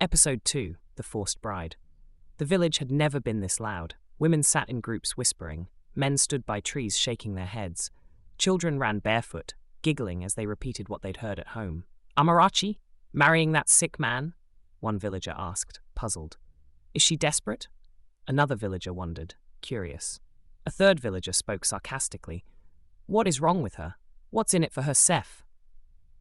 Episode 2, The Forced Bride. The village had never been this loud. Women sat in groups whispering. Men stood by trees shaking their heads. Children ran barefoot, giggling as they repeated what they'd heard at home. "Amarachi? Marrying that sick man?" one villager asked, puzzled. "Is she desperate?" Another villager wondered, curious. A third villager spoke sarcastically. "What is wrong with her? What's in it for her Seth?"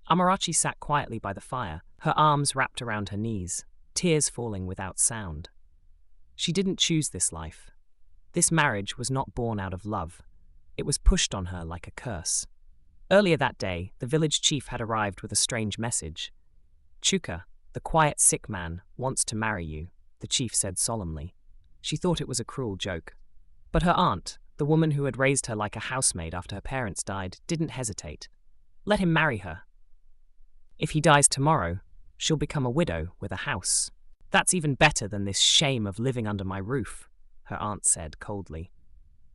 Amarachi sat quietly by the fire, her arms wrapped around her knees, tears falling without sound. She didn't choose this life. This marriage was not born out of love. It was pushed on her like a curse. Earlier that day, the village chief had arrived with a strange message. "Chuka, the quiet sick man, wants to marry you," the chief said solemnly. She thought it was a cruel joke. But her aunt, the woman who had raised her like a housemaid after her parents died, didn't hesitate. "Let him marry her. If he dies tomorrow, she'll become a widow with a house. That's even better than this shame of living under my roof," her aunt said coldly.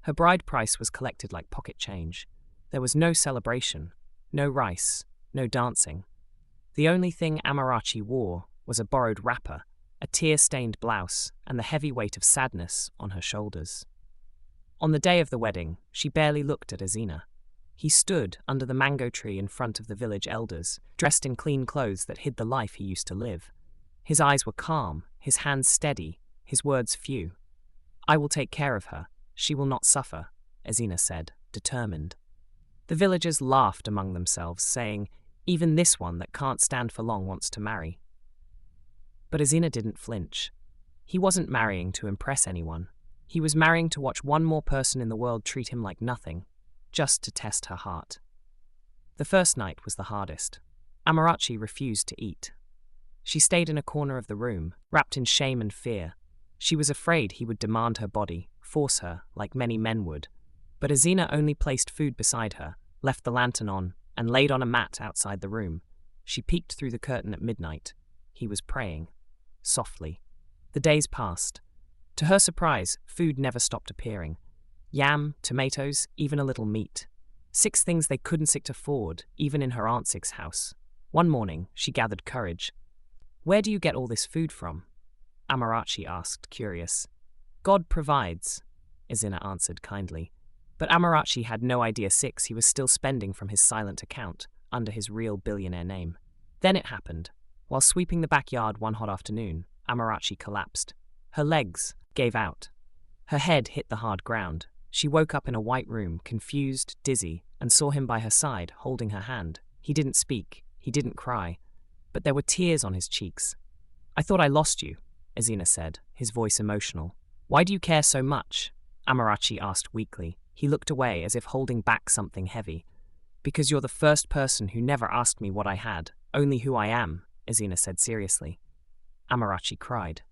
Her bride price was collected like pocket change. There was no celebration, no rice, no dancing. The only thing Amarachi wore was a borrowed wrapper, a tear-stained blouse, and the heavy weight of sadness on her shoulders. On the day of the wedding, she barely looked at Azina. He stood under the mango tree in front of the village elders, dressed in clean clothes that hid the life he used to live. His eyes were calm, his hands steady, his words few. "I will take care of her. She will not suffer," Azina said, determined. The villagers laughed among themselves, saying, "Even this one that can't stand for long wants to marry." But Azina didn't flinch. He wasn't marrying to impress anyone. He was marrying to watch one more person in the world treat him like nothing, just to test her heart. The first night was the hardest. Amarachi refused to eat. She stayed in a corner of the room, wrapped in shame and fear. She was afraid he would demand her body, force her, like many men would. But Azina only placed food beside her, left the lantern on, and laid on a mat outside the room. She peeked through the curtain at midnight. He was praying. Softly. The days passed. To her surprise, food never stopped appearing. Yam, tomatoes, even a little meat. 6 things they couldn't afford, even in her Aunt Sig's house. One morning, she gathered courage. "Where do you get all this food from?" Amarachi asked, curious. "God provides," Azina answered kindly. But Amarachi had no idea he was still spending from his silent account, under his real billionaire name. Then it happened. While sweeping the backyard one hot afternoon, Amarachi collapsed. Her legs gave out. Her head hit the hard ground. She woke up in a white room, confused, dizzy, and saw him by her side, holding her hand. He didn't speak. He didn't cry. But there were tears on his cheeks. "I thought I lost you," Azina said, his voice emotional. "Why do you care so much?" Amarachi asked weakly. He looked away as if holding back something heavy. "Because you're the first person who never asked me what I had, only who I am," Azina said seriously. Amarachi cried.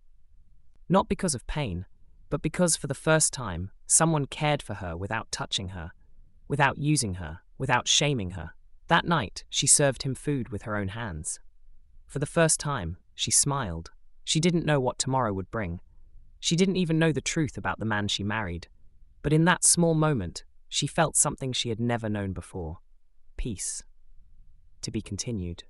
Not because of pain, but because for the first time, someone cared for her without touching her, without using her, without shaming her. That night, she served him food with her own hands. For the first time, she smiled. She didn't know what tomorrow would bring. She didn't even know the truth about the man she married. But in that small moment, she felt something she had never known before. Peace. To be continued.